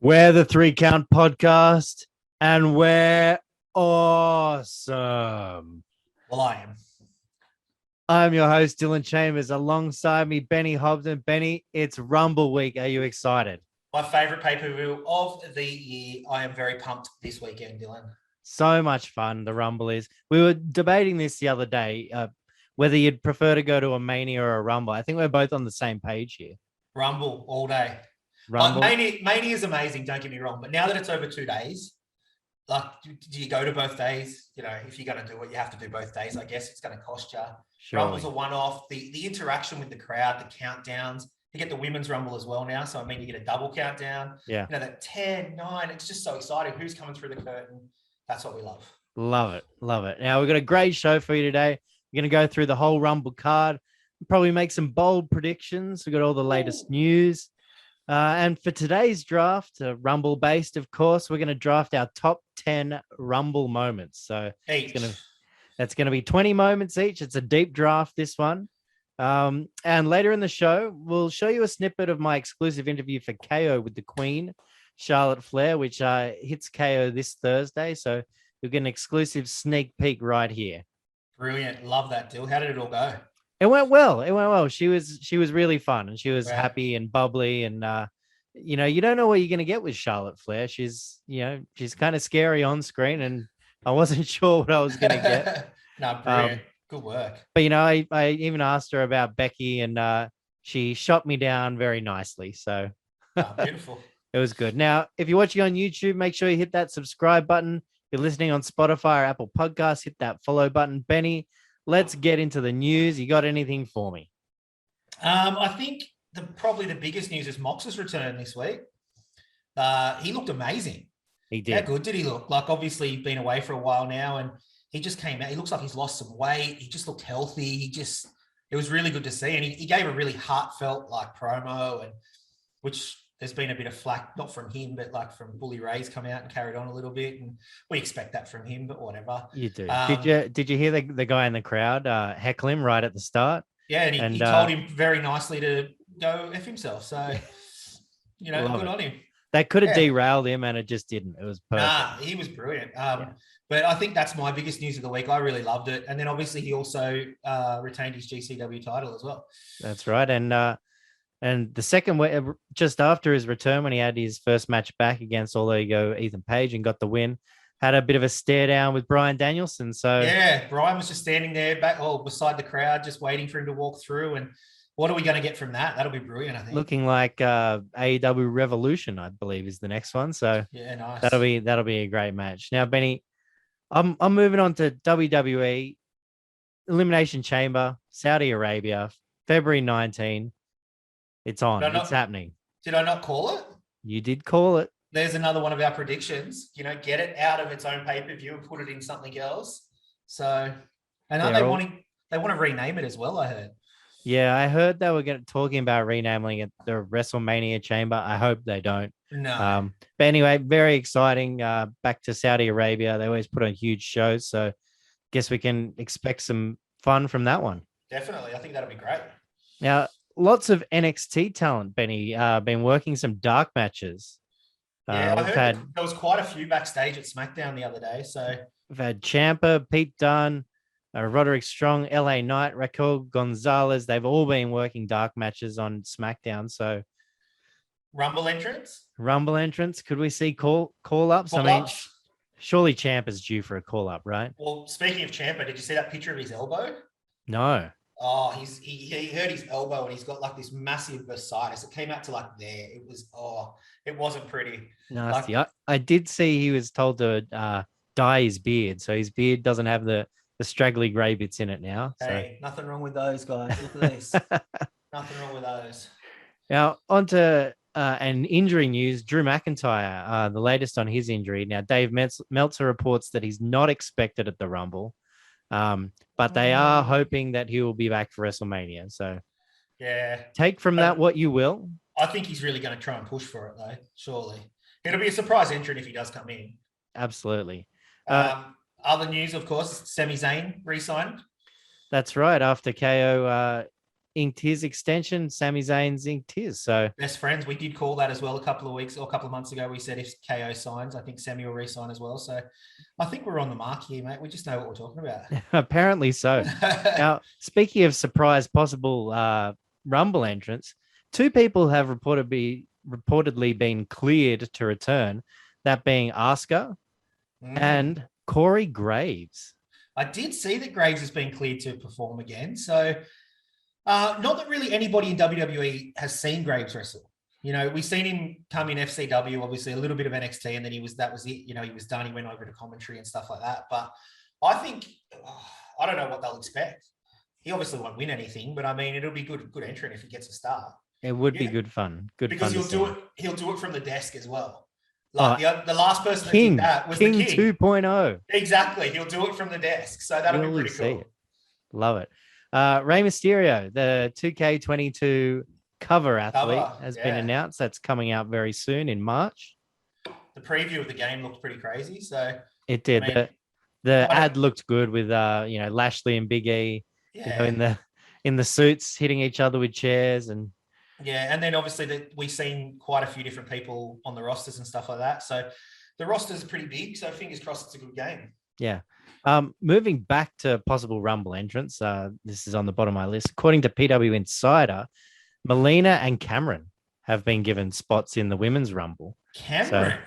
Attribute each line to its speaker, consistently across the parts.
Speaker 1: We're the Three Count Podcast, and we're awesome.
Speaker 2: Well, I am.
Speaker 1: I'm your host, Dylan Chambers. Alongside me, Benny Hobson. Benny, it's Rumble Week. Are you excited?
Speaker 2: My favourite pay-per-view of the year. I am very pumped this weekend, Dylan.
Speaker 1: So much fun, the Rumble is. We were debating this the other day, whether you'd prefer to go to a Mania or a Rumble. I think we're both on the same page here.
Speaker 2: Rumble all day.
Speaker 1: Rumble.
Speaker 2: Mania is amazing, don't get me wrong. But now that it's over 2 days, like, do you go to both days? You know, if you're going to do it, you have to do both days. I guess it's going to cost you.
Speaker 1: Surely.
Speaker 2: Rumble's a one-off. The interaction with the crowd, the countdowns. You get the women's Rumble as well now. So, I mean, you get a double countdown.
Speaker 1: Yeah.
Speaker 2: You know, that 10, 9. It's just so exciting. Who's coming through the curtain? That's what we love.
Speaker 1: Love it. Love it. Now, we've got a great show for you today. We're going to go through the whole Rumble card, probably make some bold predictions. We've got all the latest news. And for today's draft, Rumble based, of course, we're going to draft our top 10 Rumble moments. So that's going to be 20 moments each. It's a deep draft, this one. And later in the show, we'll show you a snippet of my exclusive interview for KO with the Queen, Charlotte Flair, which hits KO this Thursday. So you'll get an exclusive sneak peek right here.
Speaker 2: Brilliant. Love that, Dill. How did it all go?
Speaker 1: It went well. She was really fun, and she was happy and bubbly, and you don't know what you're going to get with Charlotte Flair. She's kind of scary on screen, and I wasn't sure what I was going to get.
Speaker 2: No, brilliant. Good work.
Speaker 1: But I even asked her about Becky, and she shot me down very nicely. So
Speaker 2: beautiful.
Speaker 1: It was good. Now, if you're watching on YouTube, make sure you hit that subscribe button. If you're listening on Spotify or Apple Podcasts, hit that follow button. Benny, let's get into the news. You got anything for me?
Speaker 2: I think probably the biggest news is Mox's return this week. He looked amazing.
Speaker 1: He did.
Speaker 2: How good did he look? Like, obviously, he's been away for a while now, and he just came out. He looks like he's lost some weight. He just looked healthy. It was really good to see. And he gave a really heartfelt, promo, and which there's been a bit of flack, not from him, but from Bully Ray's come out and carried on a little bit. And we expect that from him, but whatever.
Speaker 1: You do. Did you hear the guy in the crowd heckle him right at the start?
Speaker 2: Yeah, and he told him very nicely to go F himself. So, good on him.
Speaker 1: That could have derailed him, and it just didn't. It was perfect.
Speaker 2: Nah, he was brilliant. But I think that's my biggest news of the week. I really loved it. And then obviously he also retained his GCW title as well.
Speaker 1: That's right. And the second, just after his return, when he had his first match back against Ethan Page and got the win, had a bit of a stare down with Bryan Danielson. So
Speaker 2: yeah, Bryan was just standing there beside the crowd, just waiting for him to walk through. And what are we going to get from that? That'll be brilliant, I think.
Speaker 1: Looking like AEW Revolution, I believe, is the next one. So
Speaker 2: yeah, nice.
Speaker 1: That'll be a great match. Now, Benny, I'm moving on to WWE Elimination Chamber, Saudi Arabia, February 19. It's on. It's happening.
Speaker 2: Did I not call it?
Speaker 1: You did call it.
Speaker 2: There's another one of our predictions. Get it out of its own pay-per-view and put it in something else. So, and they want to rename it as well, I heard.
Speaker 1: Yeah, I heard they were talking about renaming it the WrestleMania Chamber. I hope they don't.
Speaker 2: No.
Speaker 1: But anyway, very exciting. Back to Saudi Arabia. They always put on huge shows. So guess we can expect some fun from that one.
Speaker 2: Definitely. I think that'll be great.
Speaker 1: Now, lots of NXT talent, Benny, been working some dark matches.
Speaker 2: Yeah, I heard there was quite a few backstage at SmackDown the other day. So
Speaker 1: we've had Ciampa, Pete Dunne, Roderick Strong, LA Knight, Raquel Gonzalez. They've all been working dark matches on SmackDown. So
Speaker 2: Rumble entrance. Could we see call-ups? I mean, surely Ciampa's due for a call-up, right? Well, speaking of Ciampa, did you see that picture of his elbow?
Speaker 1: No.
Speaker 2: Oh, he hurt his elbow and he's got this massive bursitis. It came out to there. It wasn't pretty.
Speaker 1: Nasty. I did see he was told to dye his beard, so his beard doesn't have the straggly grey bits in it now.
Speaker 2: Hey, nothing wrong with those guys. Look at this. Nothing wrong with those.
Speaker 1: Now onto an injury news. Drew McIntyre, the latest on his injury. Now Dave Meltzer reports that he's not expected at the Rumble. But they are hoping that he will be back for WrestleMania. So
Speaker 2: yeah,
Speaker 1: take from that what you will.
Speaker 2: I think he's really going to try and push for it though. Surely it'll be a surprise entrant if he does come in.
Speaker 1: Absolutely.
Speaker 2: Other news, of course, Sami Zayn re-signed.
Speaker 1: That's right. After KO inked his extension. Sami Zayn's inked his. So
Speaker 2: Best friends. We did call that as well a couple of weeks or a couple of months ago. We said if KO signs, I think Sami will re-sign as well. So I think we're on the mark here, mate. We just know what we're talking about.
Speaker 1: apparently so. Now, speaking of surprise possible Rumble entrants, two people have reportedly been cleared to return, that being Asuka and Corey Graves.
Speaker 2: I did see that Graves has been cleared to perform again. So not that really anybody in WWE has seen Graves wrestle. You know, we've seen him come in FCW, obviously a little bit of NXT, and then that was it. You know, he was done. He went over to commentary and stuff like that. But I think, I don't know what they'll expect. He obviously won't win anything, but I mean, it'll be good entrant if he gets a start.
Speaker 1: It would be good fun.
Speaker 2: Because he'll do it from the desk as well. Like the last person that did that was
Speaker 1: King
Speaker 2: the King
Speaker 1: 2.0.
Speaker 2: Exactly. He'll do it from the desk. So that'll be pretty cool.
Speaker 1: Love it. Rey Mysterio, the 2K22 cover athlete, has been announced. That's coming out very soon in March.
Speaker 2: The preview of the game looked pretty crazy. So
Speaker 1: it did. I mean, the ad looked good with Lashley and Big E in the suits hitting each other with chairs and
Speaker 2: and then obviously we've seen quite a few different people on the rosters and stuff like that. So the rosters are pretty big. So fingers crossed it's a good game.
Speaker 1: Yeah. Moving back to possible Rumble entrants, this is on the bottom of my list. According to PW Insider, Melina and Cameron have been given spots in the Women's Rumble.
Speaker 2: Cameron?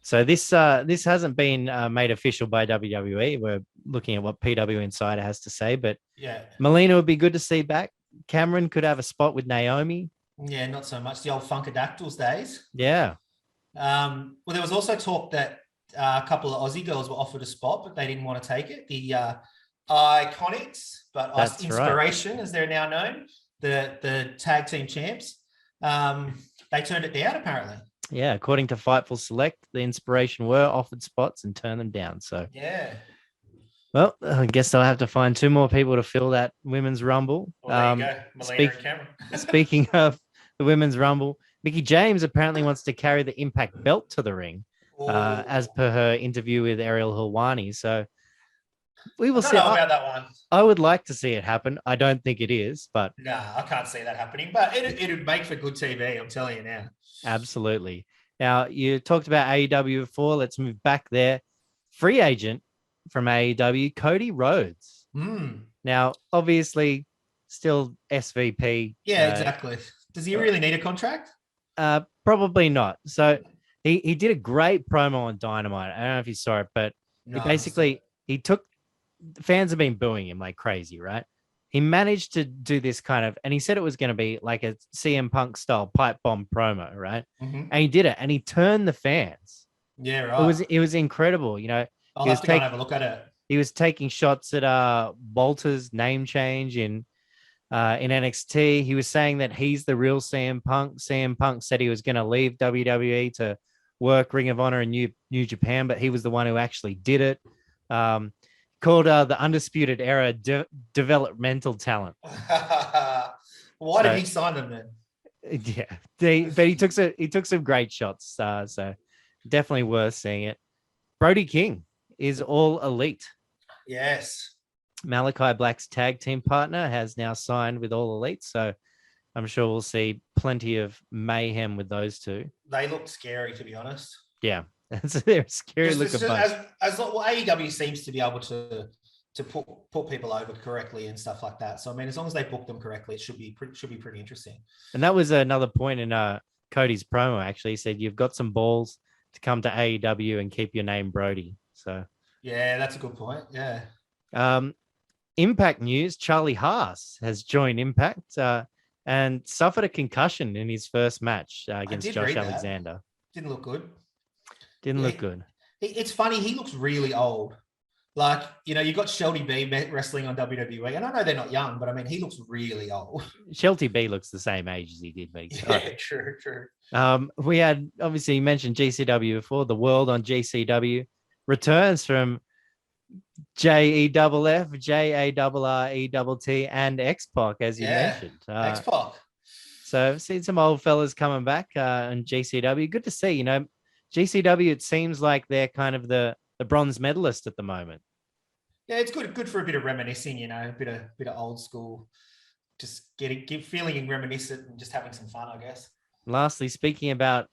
Speaker 1: So this hasn't been made official by WWE. We're looking at what PW Insider has to say, but Melina would be good to see back. Cameron could have a spot with Naomi.
Speaker 2: Yeah, not so much. The old Funkadactyls days.
Speaker 1: Yeah.
Speaker 2: Well, there was also talk that a couple of Aussie girls were offered a spot, but they didn't want to take it. The Iconics, but Inspiration, as they're now known, the tag team champs, they turned it down apparently.
Speaker 1: Yeah, according to Fightful Select, the Inspiration were offered spots and turned them down. So well, I guess they'll have to find two more people to fill that Women's Rumble.
Speaker 2: Well, there you go. Melina and Cameron.
Speaker 1: Speaking of the Women's Rumble, Mickie James apparently wants to carry the Impact belt to the ring, as per her interview with Ariel Helwani. So we will see.
Speaker 2: I don't know about that one.
Speaker 1: I would like to see it happen. I don't think it is, but
Speaker 2: I can't see that happening. But it would make for good TV. I'm telling you now.
Speaker 1: Absolutely. Now you talked about AEW before. Let's move back there. Free agent from AEW, Cody Rhodes. Now, obviously, still SVP.
Speaker 2: Yeah, exactly. Does he really need a contract?
Speaker 1: Probably not. So he did a great promo on Dynamite. I don't know if you saw it, but he took, fans have been booing him like crazy, right? He managed to do this kind of, and he said it was going to be like a CM Punk style pipe bomb promo, right? And he did it, and he turned the fans.
Speaker 2: Yeah, right.
Speaker 1: It was incredible, you know.
Speaker 2: I'll have to go and have a look at it.
Speaker 1: He was taking shots at Walter's name change in NXT. He was saying that he's the real CM Punk. CM Punk said he was going to leave WWE to work Ring of Honor in New Japan, but he was the one who actually did it. Called the Undisputed Era developmental talent.
Speaker 2: Why did he sign them then?
Speaker 1: Yeah, but he took some great shots. So definitely worth seeing it. Brody King is All Elite.
Speaker 2: Yes.
Speaker 1: Malachi Black's tag team partner has now signed with All Elite, so I'm sure we'll see plenty of mayhem with those two.
Speaker 2: They look scary, to be honest.
Speaker 1: Yeah, they're scary looking bunch.
Speaker 2: AEW seems to be able to put people over correctly and stuff like that. So I mean, as long as they book them correctly, it should be pretty interesting.
Speaker 1: And that was another point in Cody's promo. Actually, he said you've got some balls to come to AEW and keep your name Brody. So
Speaker 2: yeah, that's a good point. Yeah.
Speaker 1: Impact news: Charlie Haas has joined Impact and suffered a concussion in his first match against Josh Alexander.
Speaker 2: Didn't look good.
Speaker 1: Didn't look good.
Speaker 2: It's funny. He looks really old. Like, you know, you got Shelty B wrestling on WWE, and I know they're not young, but I mean, he looks really old.
Speaker 1: Shelty B looks the same age as he did, but
Speaker 2: true.
Speaker 1: We had obviously mentioned GCW before. The World on GCW returns from JEFF, JARRETT, and X-Pac, as you mentioned.
Speaker 2: X-Pac.
Speaker 1: So I've seen some old fellas coming back on GCW. Good to see. You know, GCW, it seems like they're kind of the bronze medalist at the moment.
Speaker 2: Yeah, it's good for a bit of reminiscing, you know, a bit of old school just feeling reminiscent and just having some fun, I guess.
Speaker 1: Lastly, speaking about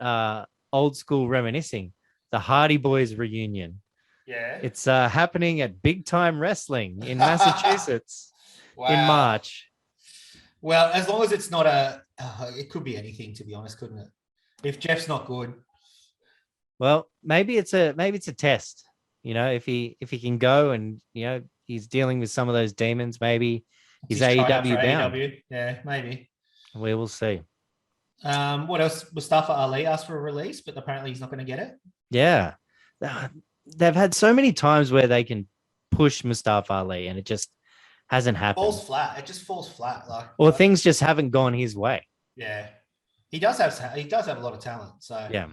Speaker 1: old school reminiscing, the Hardy Boys reunion.
Speaker 2: Yeah.
Speaker 1: It's happening at Big Time Wrestling in Massachusetts in March.
Speaker 2: Well, as long as it's not it could be anything, to be honest, couldn't it? If Jeff's not good.
Speaker 1: Well, maybe it's a test. You know, if he can go and he's dealing with some of those demons, maybe he's AEW bound.
Speaker 2: AEW. Yeah, maybe.
Speaker 1: We will see.
Speaker 2: What else? Mustafa Ali asked for a release, but apparently he's not going to get it.
Speaker 1: Yeah. They've had so many times where they can push Mustafa Ali and it just hasn't happened.
Speaker 2: Falls flat. It just falls flat.
Speaker 1: Or things just haven't gone his way.
Speaker 2: Yeah. He does have a lot of talent. So
Speaker 1: yeah,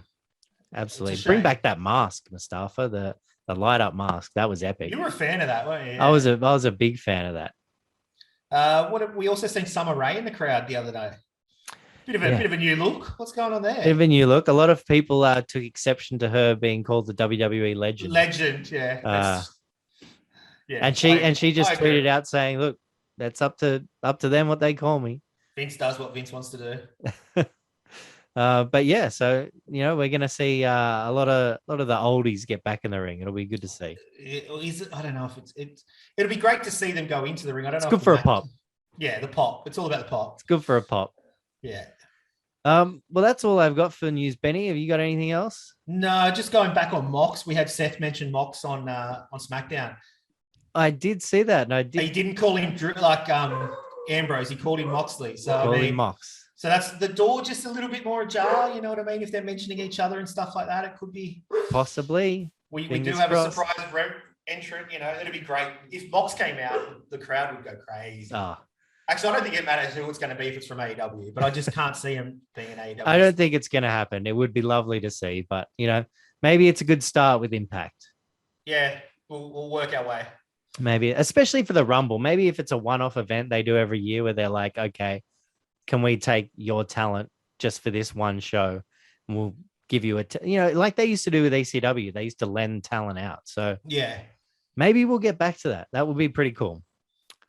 Speaker 1: absolutely. Bring back that mask, Mustafa, the light up mask. That was epic.
Speaker 2: You were a fan of that, weren't you?
Speaker 1: Yeah. I was a big fan of that.
Speaker 2: What have we also seen Summer Rae in the crowd the other day? Bit of a new look. What's going on there?
Speaker 1: Bit of a new look. A lot of people took exception to her being called the WWE legend.
Speaker 2: Legend, yeah.
Speaker 1: Yeah. And she just tweeted out saying, "Look, that's up to them what they call me."
Speaker 2: Vince does what Vince wants to do.
Speaker 1: But yeah, so we're gonna see a lot of the oldies get back in the ring. It'll be good to see.
Speaker 2: I don't know if it'll be great to see them go into the ring. I don't know.
Speaker 1: It's good for a pop.
Speaker 2: Yeah, the pop. It's all about the pop.
Speaker 1: It's good for a pop.
Speaker 2: Yeah.
Speaker 1: Well, that's all I've got for news, Benny. Have you got anything else?
Speaker 2: No, just going back on Mox. We had Seth mention Mox on SmackDown.
Speaker 1: I did see that. No,
Speaker 2: he didn't call him like Ambrose. He called him Moxley. So
Speaker 1: him Mox.
Speaker 2: So that's the door just a little bit more ajar. You know what I mean? If they're mentioning each other and stuff like that, it could be
Speaker 1: possibly.
Speaker 2: We do have a surprise entrant. It'd be great if Mox came out. The crowd would go crazy. Actually, I don't think it matters who it's going to be if it's from AEW, but I just can't see him being an AEW.
Speaker 1: I don't think it's going to happen. It would be lovely to see, but maybe it's a good start with Impact.
Speaker 2: Yeah, we'll work our way.
Speaker 1: Maybe, especially for the Rumble. Maybe if it's a one-off event they do every year where they're like, okay, can we take your talent just for this one show? And we'll give you like they used to do with ECW. They used to lend talent out. So
Speaker 2: yeah,
Speaker 1: maybe we'll get back to that. That would be pretty cool.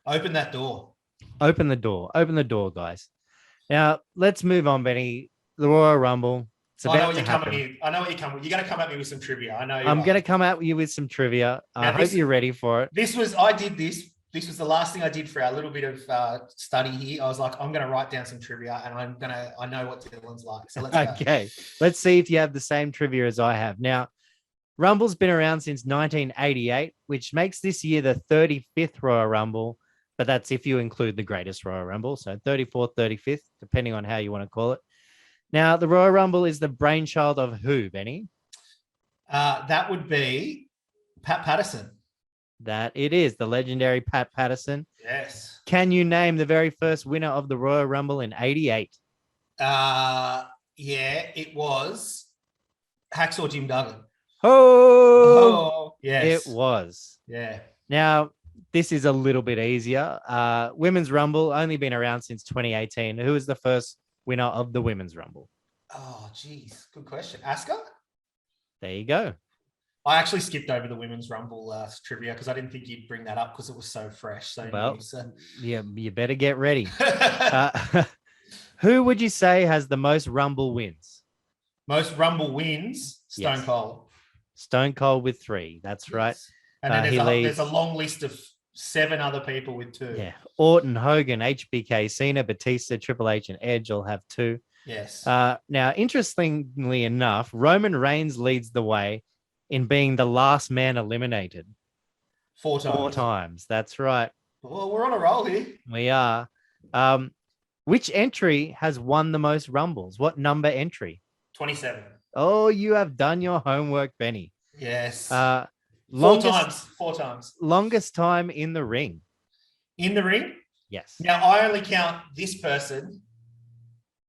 Speaker 2: Open that door.
Speaker 1: Open the door, guys. Now let's move on, Benny. The Royal Rumble.
Speaker 2: I know what you're coming. I know what you're coming. You're going to come at me with some trivia. I know.
Speaker 1: I'm going to come at you with some trivia. I hope you're ready for it.
Speaker 2: I did this. This was the last thing I did for our little bit of study here. I was like, I'm going to write down some trivia, and I know what Dylan's like. So let's go.
Speaker 1: Okay. Let's see if you have the same trivia as I have. Now, Rumble's been around since 1988, which makes this year the 35th Royal Rumble. But that's if you include the greatest Royal Rumble. So 34th, 35th, depending on how you want to call it. Now, the Royal Rumble is the brainchild of who, Benny?
Speaker 2: That would be Pat Patterson.
Speaker 1: That it is, the legendary Pat Patterson.
Speaker 2: Yes.
Speaker 1: Can you name the very first winner of the Royal Rumble in 88?
Speaker 2: Yeah, it was Hacksaw Jim Duggan.
Speaker 1: Oh,
Speaker 2: yes.
Speaker 1: It was.
Speaker 2: Yeah.
Speaker 1: Now, this is a little bit easier. Women's Rumble, only been around since 2018. Who was the first winner of the Women's Rumble?
Speaker 2: Oh, geez. Good question. Asuka?
Speaker 1: There you go.
Speaker 2: I actually skipped over the Women's Rumble trivia because I didn't think you'd bring that up because it was so fresh.
Speaker 1: Yeah, you better get ready. Who would you say has the most Rumble wins?
Speaker 2: Most Rumble wins? Stone Cold.
Speaker 1: Stone Cold with 3. That's right.
Speaker 2: And then there's a long list of 7 other people with 2.
Speaker 1: Yeah. Orton, Hogan, HBK, Cena, Batista, Triple H, and Edge all have 2.
Speaker 2: Yes.
Speaker 1: Now, interestingly enough, Roman Reigns leads the way in being the last man eliminated.
Speaker 2: 4 times.
Speaker 1: 4 times. That's right.
Speaker 2: Well, we're on a roll here.
Speaker 1: We are. Which entry has won the most Rumbles? What number entry?
Speaker 2: 27.
Speaker 1: Oh, you have done your homework, Benny.
Speaker 2: Yes.
Speaker 1: 4
Speaker 2: times.
Speaker 1: Longest time in the ring.
Speaker 2: In the ring?
Speaker 1: Yes.
Speaker 2: Now, I only count this person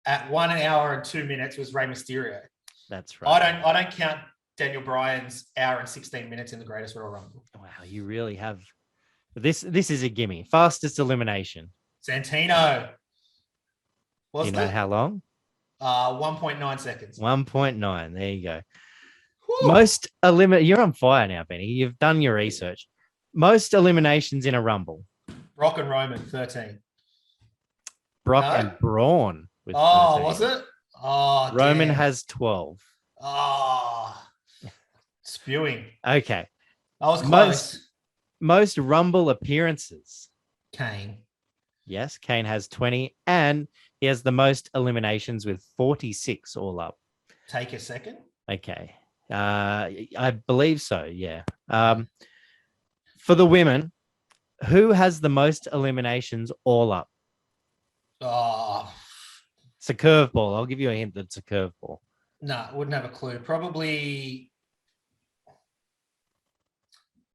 Speaker 2: at 1 hour and 2 minutes was Rey Mysterio.
Speaker 1: That's right.
Speaker 2: I don't count Daniel Bryan's hour and 16 minutes in the Greatest Royal Rumble.
Speaker 1: Wow, you really have. This is a gimme. Fastest elimination.
Speaker 2: Santino.
Speaker 1: Do you know how long?
Speaker 2: 1.9 seconds.
Speaker 1: 1.9. There you go.
Speaker 2: Whew.
Speaker 1: You're on fire now, Benny. You've done your research. Most eliminations in a Rumble.
Speaker 2: Rock and Roman, 13.
Speaker 1: Brock
Speaker 2: No?
Speaker 1: and Braun with
Speaker 2: Oh,
Speaker 1: 13.
Speaker 2: was it? Oh,
Speaker 1: Roman
Speaker 2: damn.
Speaker 1: has 12.
Speaker 2: Oh, spewing.
Speaker 1: Okay.
Speaker 2: I was
Speaker 1: Most
Speaker 2: close.
Speaker 1: most Rumble appearances.
Speaker 2: Kane.
Speaker 1: Yes, Kane has 20, and he has the most eliminations with 46 all up.
Speaker 2: Take a second.
Speaker 1: Okay. I believe so, yeah. For the women, who has the most eliminations all up?
Speaker 2: Oh,
Speaker 1: It's a curveball. I'll give you a hint that it's a curveball.
Speaker 2: no, wouldn't have a clue. Probably,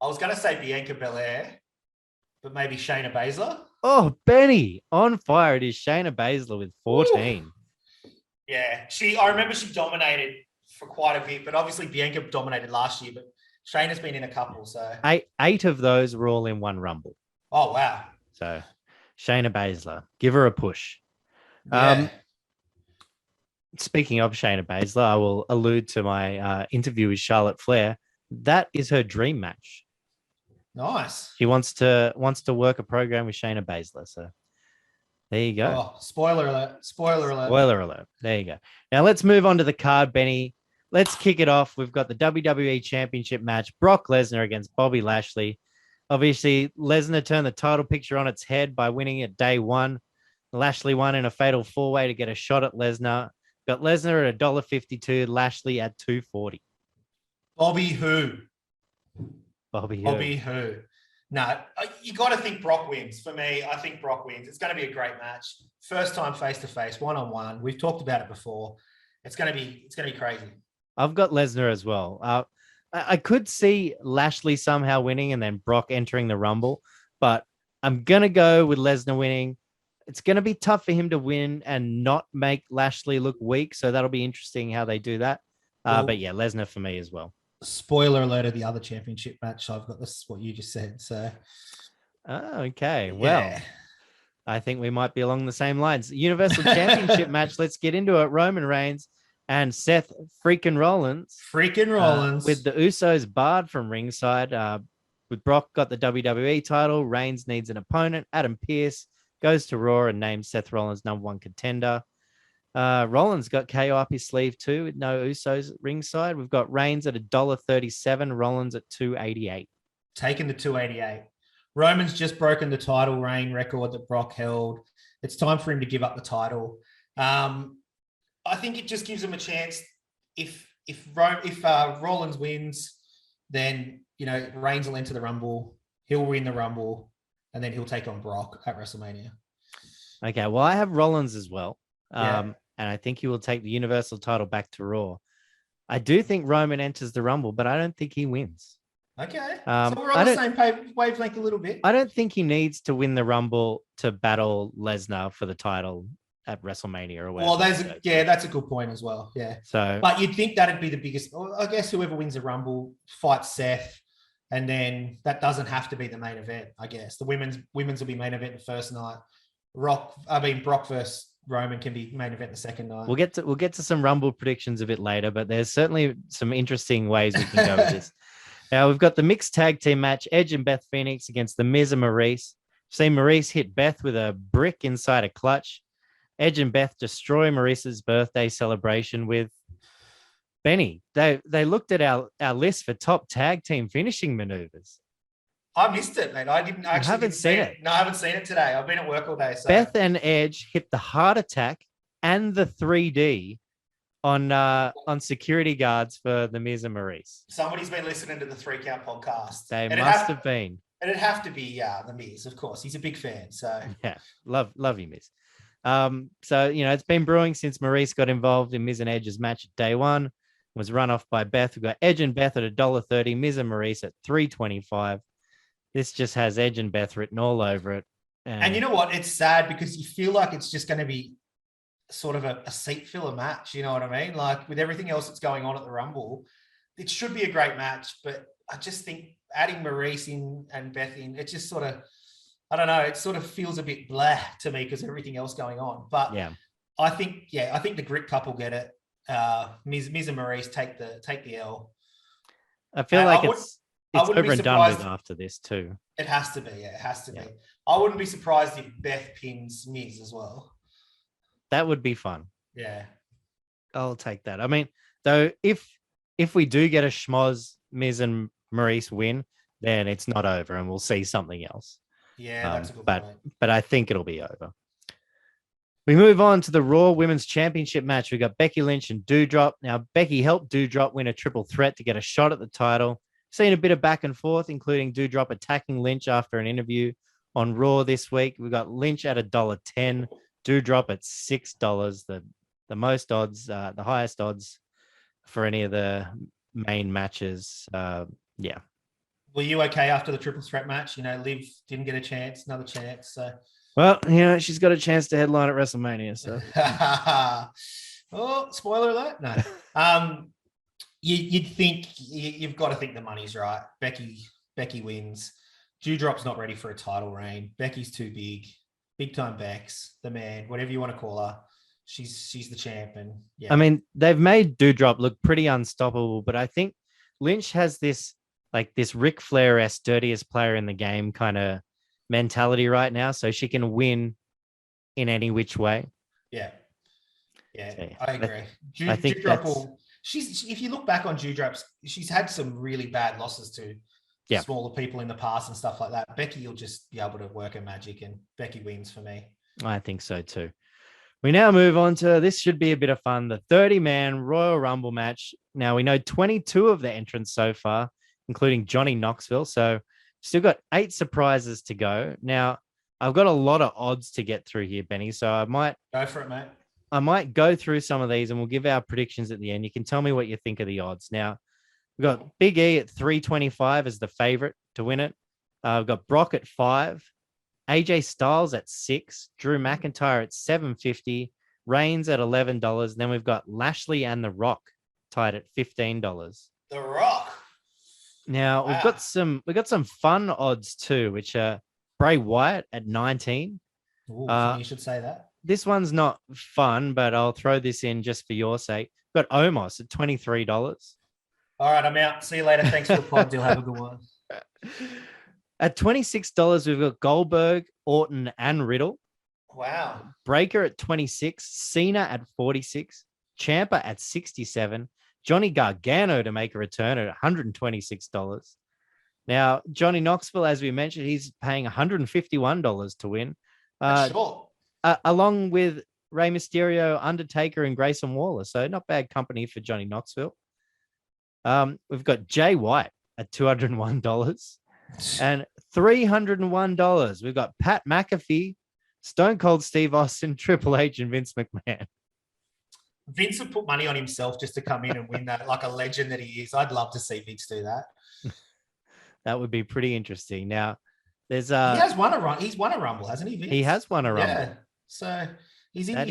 Speaker 2: I was going to say Bianca Belair, but maybe Shayna Baszler.
Speaker 1: Oh, Benny, on fire. It is Shayna Baszler with 14.
Speaker 2: Ooh. Yeah, I remember she dominated for quite a bit, but obviously Bianca dominated last year, but Shayna's been in a couple, so.
Speaker 1: Eight of those were all in one Rumble.
Speaker 2: Oh, wow.
Speaker 1: So Shayna Baszler, give her a push.
Speaker 2: Yeah.
Speaker 1: Speaking of Shayna Baszler, I will allude to my interview with Charlotte Flair. That is her dream match.
Speaker 2: Nice.
Speaker 1: She wants to work a program with Shayna Baszler. So there you go.
Speaker 2: Oh, spoiler alert. Spoiler alert.
Speaker 1: Spoiler alert. There you go. Now let's move on to the card, Benny. Let's kick it off. We've got the WWE Championship match, Brock Lesnar against Bobby Lashley. Obviously, Lesnar turned the title picture on its head by winning at day one. Lashley won in a fatal four-way to get a shot at Lesnar. Got Lesnar at $1.52, Lashley at $2.40.
Speaker 2: Bobby who?
Speaker 1: Bobby
Speaker 2: who? No, you got to think Brock wins. For me, I think Brock wins. It's going to be a great match. First time face-to-face, one-on-one. We've talked about it before. It's going to be crazy.
Speaker 1: I've got Lesnar as well. I could see Lashley somehow winning and then Brock entering the Rumble, but I'm going to go with Lesnar winning. It's going to be tough for him to win and not make Lashley look weak, so that'll be interesting how they do that. But yeah, Lesnar for me as well.
Speaker 2: Spoiler alert of the other championship match. I've got this is what you just said. So,
Speaker 1: okay. Well, I think we might be along the same lines. Universal Championship match. Let's get into it. Roman Reigns and Seth freaking Rollins.
Speaker 2: With
Speaker 1: the Usos barred from ringside. With Brock got the WWE title. Reigns needs an opponent. Adam Pearce goes to Raw and names Seth Rollins #1 contender. Rollins got KO up his sleeve too with no Usos at ringside. We've got Reigns at $1.37, Rollins at $2.88.
Speaker 2: Taking the 288. Roman's just broken the title reign record that Brock held. It's time for him to give up the title. I think it just gives him a chance. If Rollins wins, then Reigns will enter the Rumble. He'll win the Rumble, and then he'll take on Brock at WrestleMania.
Speaker 1: Okay, well, I have Rollins as well.
Speaker 2: Yeah.
Speaker 1: And I think he will take the Universal title back to Raw. I do think Roman enters the Rumble, but I don't think he wins.
Speaker 2: Okay. So we're on the same wavelength a little bit.
Speaker 1: I don't think he needs to win the Rumble to battle Lesnar for the title at WrestleMania or whatever.
Speaker 2: Well, that's a good point as well. Yeah.
Speaker 1: So,
Speaker 2: but you'd think that'd be the biggest. I guess whoever wins the Rumble fights Seth, and then that doesn't have to be the main event. I guess the women's will be main event the first night. Brock versus Roman can be main event the second night.
Speaker 1: We'll get to some Rumble predictions a bit later, but there's certainly some interesting ways we can go with this. Now we've got the mixed tag team match: Edge and Beth Phoenix against the Miz and Maurice. See Maurice hit Beth with a brick inside a clutch. Edge and Beth destroy Maurice's birthday celebration with Benny. They looked at our list for top tag team finishing maneuvers.
Speaker 2: I missed it, mate. I didn't actually.
Speaker 1: Haven't seen it.
Speaker 2: No, I haven't seen it today. I've been at work all day. So.
Speaker 1: Beth and Edge hit the heart attack and the 3D on security guards for the Miz and Maurice.
Speaker 2: Somebody's been listening to the 3 Count podcast.
Speaker 1: They must have been.
Speaker 2: And it'd have to be the Miz, of course. He's a big fan. So
Speaker 1: yeah, love you, Miz. So it's been brewing since Maurice got involved in Miz and Edge's match at day one. Was run off by Beth. We've got Edge and Beth at $1.30, Miz and Maurice at $3.25. This just has Edge and Beth written all over it.
Speaker 2: And you know what? It's sad because you feel like it's just going to be sort of a seat filler match. You know what I mean? Like with everything else that's going on at the Rumble, it should be a great match. But I just think adding Maurice in and Beth in, it just sort of, I don't know, it sort of feels a bit blah to me because everything else going on. But
Speaker 1: yeah,
Speaker 2: I think the Grit couple get it. Miz and Maurice take the L.
Speaker 1: I feel like it's over and done with after this too.
Speaker 2: It has to be. Yeah, it has to be. I wouldn't be surprised if Beth pins Miz as well.
Speaker 1: That would be fun.
Speaker 2: Yeah.
Speaker 1: I'll take that. I mean, though, if we do get a schmoz Miz and Maurice win, then it's not over, and we'll see something else.
Speaker 2: Yeah, that's a good
Speaker 1: but
Speaker 2: point.
Speaker 1: but I think it'll be over. We move on to the Raw Women's Championship match. We got Becky Lynch and Doudrop. Now, Becky helped Doudrop win a triple threat to get a shot at the title. Seen a bit of back and forth, including Doudrop attacking Lynch after an interview on Raw this week. We got Lynch at $1.10, Doudrop at $6. The most odds, the highest odds for any of the main matches. Yeah.
Speaker 2: Were you okay after the triple threat match? Liv didn't get a chance, another chance. So.
Speaker 1: Well, she's got a chance to headline at WrestleMania. So,
Speaker 2: oh, spoiler alert! No, you'd think you've got to think the money's right. Becky wins. Doudrop's not ready for a title reign. Becky's too big time Bex, the man, whatever you want to call her. She's the champion. Yeah.
Speaker 1: I mean, they've made Doudrop look pretty unstoppable, but I think Lynch has this Ric Flair-esque dirtiest player in the game kind of mentality right now, so she can win in any which way.
Speaker 2: Yeah,
Speaker 1: So,
Speaker 2: I agree.
Speaker 1: I think
Speaker 2: Doudrop if you look back on Doudrop, she's had some really bad losses to smaller people in the past and stuff like that. Becky will just be able to work her magic, and Becky wins for me.
Speaker 1: I think so too. We now move on to, this should be a bit of fun, the 30-man Royal Rumble match. Now, we know 22 of the entrants so far, including Johnny Knoxville. So still got 8 surprises to go. Now, I've got a lot of odds to get through here, Benny. So I might
Speaker 2: go for it, mate.
Speaker 1: I might go through some of these and we'll give our predictions at the end. You can tell me what you think of the odds. Now, we've got Big E at 325 as the favorite to win it. We've got Brock at 5, AJ Styles at 6, Drew McIntyre at 750, Reigns at $11. And then we've got Lashley and The Rock tied at $15.
Speaker 2: The Rock.
Speaker 1: Now, we've got some fun odds too, which are Bray Wyatt at 19.
Speaker 2: Ooh, you should say that.
Speaker 1: This one's not fun, but I'll throw this in just for your sake. We've got Omos at $23.
Speaker 2: All right, I'm out. See you later. Thanks for the pod. You'll have a good one.
Speaker 1: At $26, we've got Goldberg, Orton, and Riddle.
Speaker 2: Wow.
Speaker 1: Breaker at 26, Cena at 46, Ciampa at 67, Johnny Gargano to make a return at $126. Now, Johnny Knoxville, as we mentioned, he's paying $151 to win.
Speaker 2: Sure.
Speaker 1: Along with Rey Mysterio, Undertaker, and Grayson Waller. So not bad company for Johnny Knoxville. We've got Jay White at $201 and $301. We've got Pat McAfee, Stone Cold Steve Austin, Triple H, and Vince McMahon.
Speaker 2: Vince would put money on himself just to come in and win that, like a legend that he is. I'd love to see Vince do that.
Speaker 1: That would be pretty interesting. Now, there's
Speaker 2: he has won a run. He's won a Rumble, hasn't he, Vince?
Speaker 1: He has won a Rumble.
Speaker 2: Yeah. So he's in a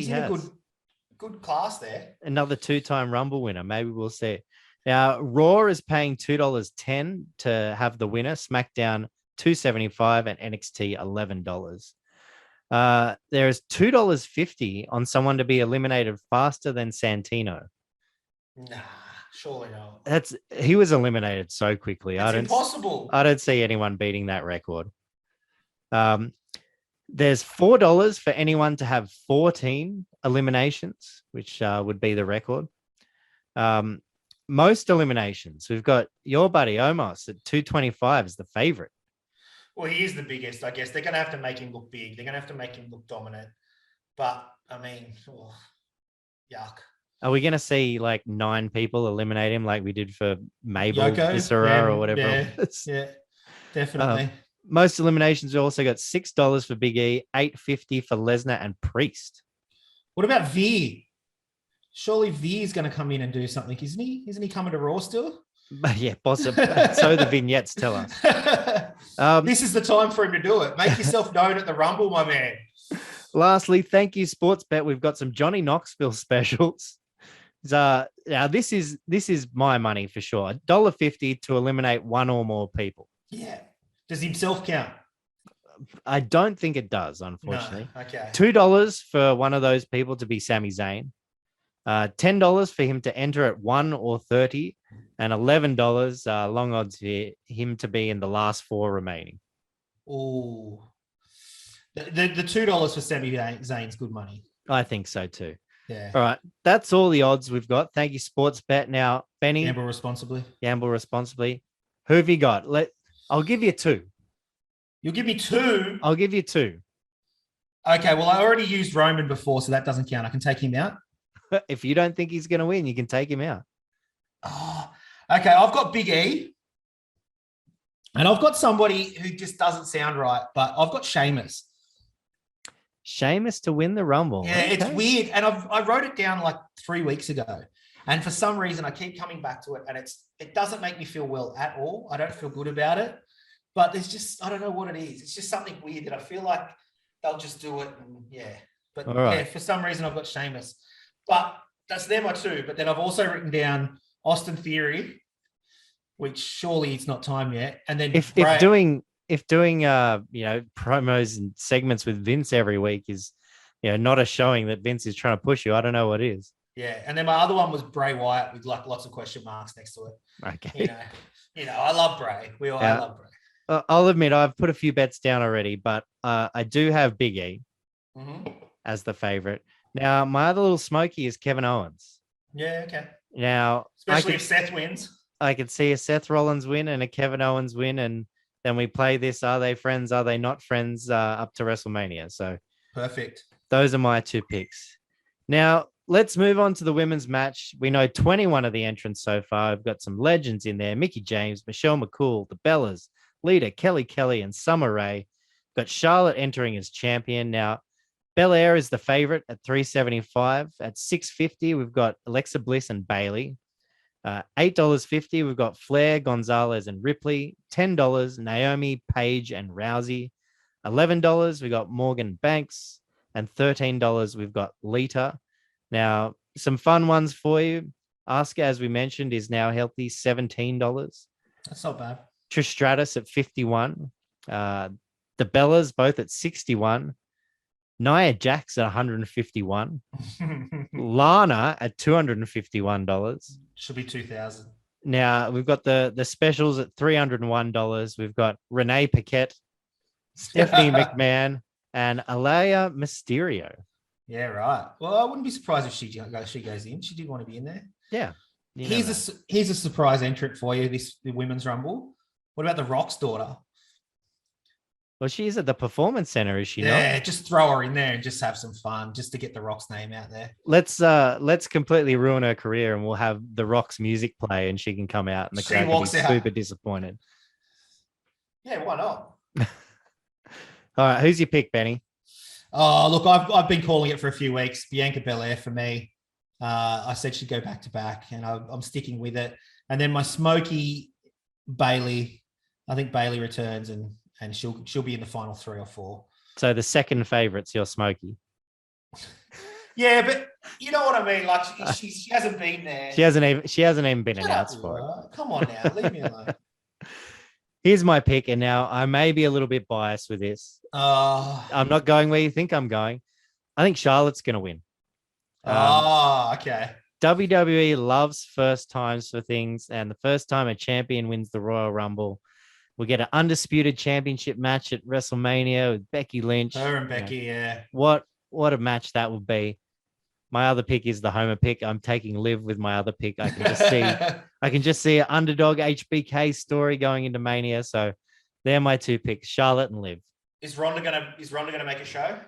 Speaker 2: good class there.
Speaker 1: Another 2-time Rumble winner. Maybe we'll see it. Now, Raw is paying $2.10 to have the winner. SmackDown $2.75 and NXT $11. There is $2.50 on someone to be eliminated faster than Santino.
Speaker 2: Nah, surely not.
Speaker 1: He was eliminated so quickly.
Speaker 2: It's impossible.
Speaker 1: I don't see anyone beating that record. There's $4 for anyone to have 14 eliminations, which would be the record. Most eliminations, we've got your buddy Omos at 225 as the favorite.
Speaker 2: Well, he is the biggest, I guess. They're going to have to make him look big. They're going to have to make him look dominant. But, I mean, yuck.
Speaker 1: Are we going to see like 9 people eliminate him like we did for Mabel, Viscera, or whatever?
Speaker 2: Yeah, definitely.
Speaker 1: Most eliminations, we also got $6 for Big E, $8.50 for Lesnar and Priest.
Speaker 2: What about Veer? Surely Veer's going to come in and do something, isn't he? Isn't he coming to Raw still?
Speaker 1: Yeah, possibly. So the vignettes tell us.
Speaker 2: This is the time for him to do it. Make yourself known at the Rumble, my man.
Speaker 1: Lastly, thank you, Sportsbet. We've got some Johnny Knoxville specials. Now this is my money for sure. $1.50 to eliminate 1 or more people.
Speaker 2: Yeah. Does himself count?
Speaker 1: I don't think it does, unfortunately.
Speaker 2: No. Okay.
Speaker 1: $2 for one of those people to be Sami Zayn. $10 for him to enter at 1 or 30, and $11 long odds for him to be in the last 4 remaining.
Speaker 2: Oh, the $2 for Sami Zayn's good money.
Speaker 1: I think so too.
Speaker 2: Yeah.
Speaker 1: All right. That's all the odds we've got. Thank you, Sports Bet. Now, Benny,
Speaker 2: Gamble responsibly.
Speaker 1: gamble responsibly. Who have you got? I'll give you two.
Speaker 2: You'll give me two.
Speaker 1: I'll give you two.
Speaker 2: Okay. Well, I already used Roman before, so that doesn't count. I can take him out.
Speaker 1: If you don't think he's going to win, you can take him out.
Speaker 2: Oh, okay. I've got Big E. And I've got somebody who just doesn't sound right, but I've got Sheamus.
Speaker 1: Sheamus to win the Rumble.
Speaker 2: Yeah, it's weird. And I wrote it down like 3 weeks ago. And for some reason, I keep coming back to it. And it doesn't make me feel well at all. I don't feel good about it. But there's just, I don't know what it is. It's just something weird that I feel like they'll just do it. And yeah. But yeah, for some reason, I've got Sheamus. But they're my two. But then I've also written down Austin Theory, which surely it's not time yet. And then
Speaker 1: if doing promos and segments with Vince every week is not a showing that Vince is trying to push you, I don't know what is.
Speaker 2: Yeah, and then my other one was Bray Wyatt with like lots of question marks next to it.
Speaker 1: Okay.
Speaker 2: I love Bray. I love Bray.
Speaker 1: I'll admit I've put a few bets down already, but I do have Big E as the favorite. Now my other little smoky is Kevin Owens.
Speaker 2: Yeah, okay.
Speaker 1: Now,
Speaker 2: especially if Seth wins.
Speaker 1: I could see a Seth Rollins win and a Kevin Owens win, and then we play this, are they friends, are they not friends, up to WrestleMania. So
Speaker 2: perfect.
Speaker 1: Those are my two picks. Now, let's move on to the women's match. We know 21 of the entrants so far. We've got some legends in there. Mickie James, Michelle McCool, the Bellas, Lita, Kelly, and Summer Rae. Got Charlotte entering as champion. Now, Belair is the favorite at $375. At $650, we've got Alexa Bliss and Bayley. $8.50, we've got Flair, Gonzalez, and Ripley. $10, Naomi, Paige, and Rousey. $11, we got Morgan Banks. And $13, we've got Lita. Now, some fun ones for you. Asuka, as we mentioned, is now healthy, $17.
Speaker 2: That's not bad.
Speaker 1: Trish Stratus at $51. The Bellas both at $61. Nia Jax at $151. Lana at $251.
Speaker 2: Should be $2,000.
Speaker 1: Now we've got the specials at $301. We've got Renee Paquette, Stephanie McMahon, and Alea Mysterio.
Speaker 2: Yeah, right. Well, I wouldn't be surprised if she goes in. She did want to be in there.
Speaker 1: Yeah.
Speaker 2: Here's a surprise entrant for you, the Women's Rumble. What about the Rock's daughter?
Speaker 1: Well, she's at the Performance Center, is she not?
Speaker 2: Yeah, just throw her in there and just have some fun, just to get the Rock's name out there.
Speaker 1: Let's completely ruin her career, and we'll have the Rock's music play, and she can come out, and the crowd will be super disappointed.
Speaker 2: Yeah, why not?
Speaker 1: All right, who's your pick, Benny?
Speaker 2: Oh, look, I've been calling it for a few weeks. Bianca Belair for me. I said she'd go back to back, and I'm sticking with it. And then my smoky, Bayley. I think Bayley returns, and she'll be in the final 3 or 4.
Speaker 1: So the second favorite's your smoky.
Speaker 2: Yeah, but you know what I mean. Like she hasn't been there.
Speaker 1: She hasn't even been announced for it.
Speaker 2: Come on now, leave me alone.
Speaker 1: Here's my pick, and now I may be a little bit biased with this. I'm not going where you think I'm going. I think Charlotte's going to win.
Speaker 2: Okay.
Speaker 1: WWE loves first times for things, and the first time a champion wins the Royal Rumble, we get an undisputed championship match at WrestleMania with Becky Lynch.
Speaker 2: Her and Becky, yeah.
Speaker 1: What a match that would be. My other pick is the Homer pick. I'm taking Liv with my other pick. I can just see an underdog HBK story going into Mania. So they're my two picks, Charlotte and Liv.
Speaker 2: Is Ronda gonna make a show?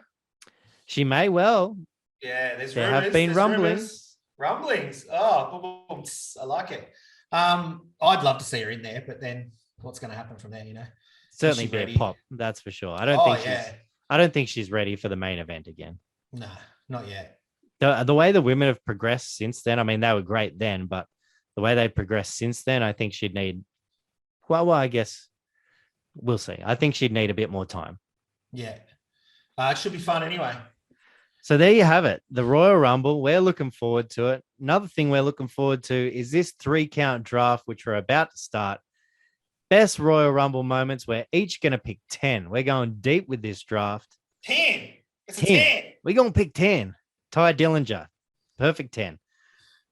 Speaker 1: She may well.
Speaker 2: Yeah,
Speaker 1: there have been rumblings.
Speaker 2: Rumblings. Oh, boom, boom. I like it. I'd love to see her in there, but then what's going to happen from there?
Speaker 1: Certainly be a pop. That's for sure. I don't think she's ready for the main event again.
Speaker 2: No, not yet.
Speaker 1: The way the women have progressed since then, I mean, they were great then, but the way they've progressed since then, I think she'd need, well, I guess we'll see. I think she'd need a bit more time.
Speaker 2: Yeah. It should be fun anyway.
Speaker 1: So there you have it. The Royal Rumble. We're looking forward to it. Another thing we're looking forward to is this 3-count draft, which we're about to start. Best Royal Rumble moments. We're each going to pick 10. We're going deep with this draft.
Speaker 2: 10. It's 10.
Speaker 1: We're going to pick 10. Ty Dillinger. Perfect 10.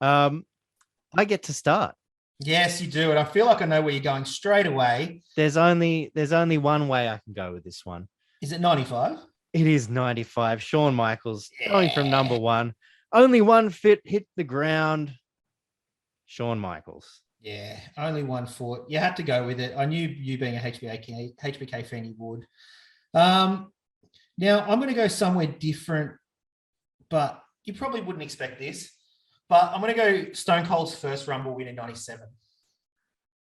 Speaker 1: I get to start.
Speaker 2: Yes, you do. And I feel like I know where you're going straight away.
Speaker 1: There's only one way I can go with this one.
Speaker 2: Is it 95?
Speaker 1: It is 95. Shawn Michaels going from number one. Only one fit hit the ground. Shawn Michaels.
Speaker 2: Yeah, only 1 foot. You had to go with it. I knew you being a HBK fan, you would. Now, I'm going to go somewhere different, but you probably wouldn't expect this. But I'm going to go Stone Cold's first Rumble win in 97.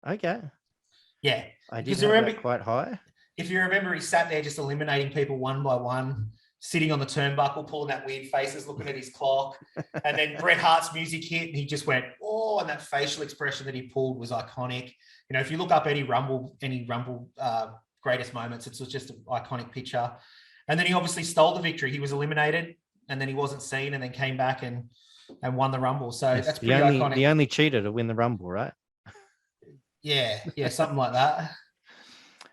Speaker 1: Okay.
Speaker 2: Yeah.
Speaker 1: I did have that quite high.
Speaker 2: If you remember, he sat there just eliminating people one by one, sitting on the turnbuckle, pulling that weird faces, looking at his clock. And then Bret Hart's music hit and he just went, oh, and that facial expression that he pulled was iconic. You know, if you look up any Rumble greatest moments, it's just an iconic picture. And then he obviously stole the victory. He was eliminated and then he wasn't seen and then came back and won the Rumble. So
Speaker 1: yes,
Speaker 2: that's pretty iconic.
Speaker 1: The only cheater to win the Rumble, right?
Speaker 2: Yeah, something like that.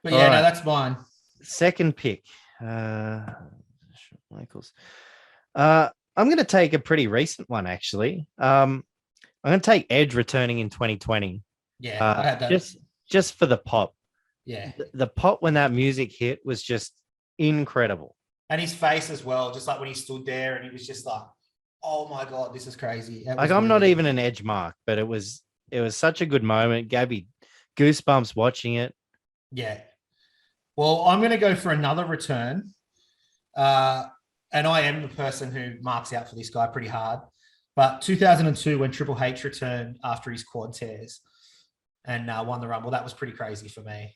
Speaker 2: But yeah, no, that's mine.
Speaker 1: Second pick. Michaels. I'm going to take a pretty recent one, actually. I'm going to take Edge returning in 2020.
Speaker 2: Yeah, I had that.
Speaker 1: Just for the pop.
Speaker 2: Yeah.
Speaker 1: The pop when that music hit was just incredible.
Speaker 2: And his face as well, just like when he stood there and he was just like, oh my God, this is crazy.
Speaker 1: Like, I'm not even an Edge mark, but it was such a good moment. Gave me goosebumps watching it.
Speaker 2: Yeah. Well, I'm going to go for another return. And I am the person who marks out for this guy pretty hard. But 2002, when Triple H returned after his quad tears and won the Rumble, that was pretty crazy for me.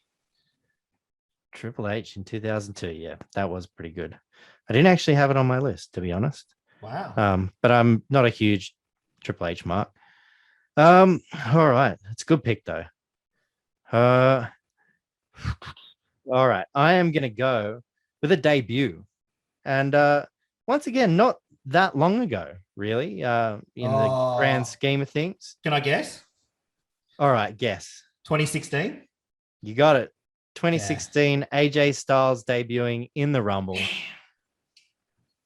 Speaker 1: Triple H in 2002. Yeah, that was pretty good. I didn't actually have it on my list, to be honest.
Speaker 2: Wow.
Speaker 1: But I'm not a huge Triple H mark. All right. It's a good pick, though. All right. I am going to go with a debut. And once again, not that long ago, really, in the grand scheme of things.
Speaker 2: Can I guess?
Speaker 1: All right, guess.
Speaker 2: 2016?
Speaker 1: You got it. 2016, yeah. AJ Styles debuting in the Rumble.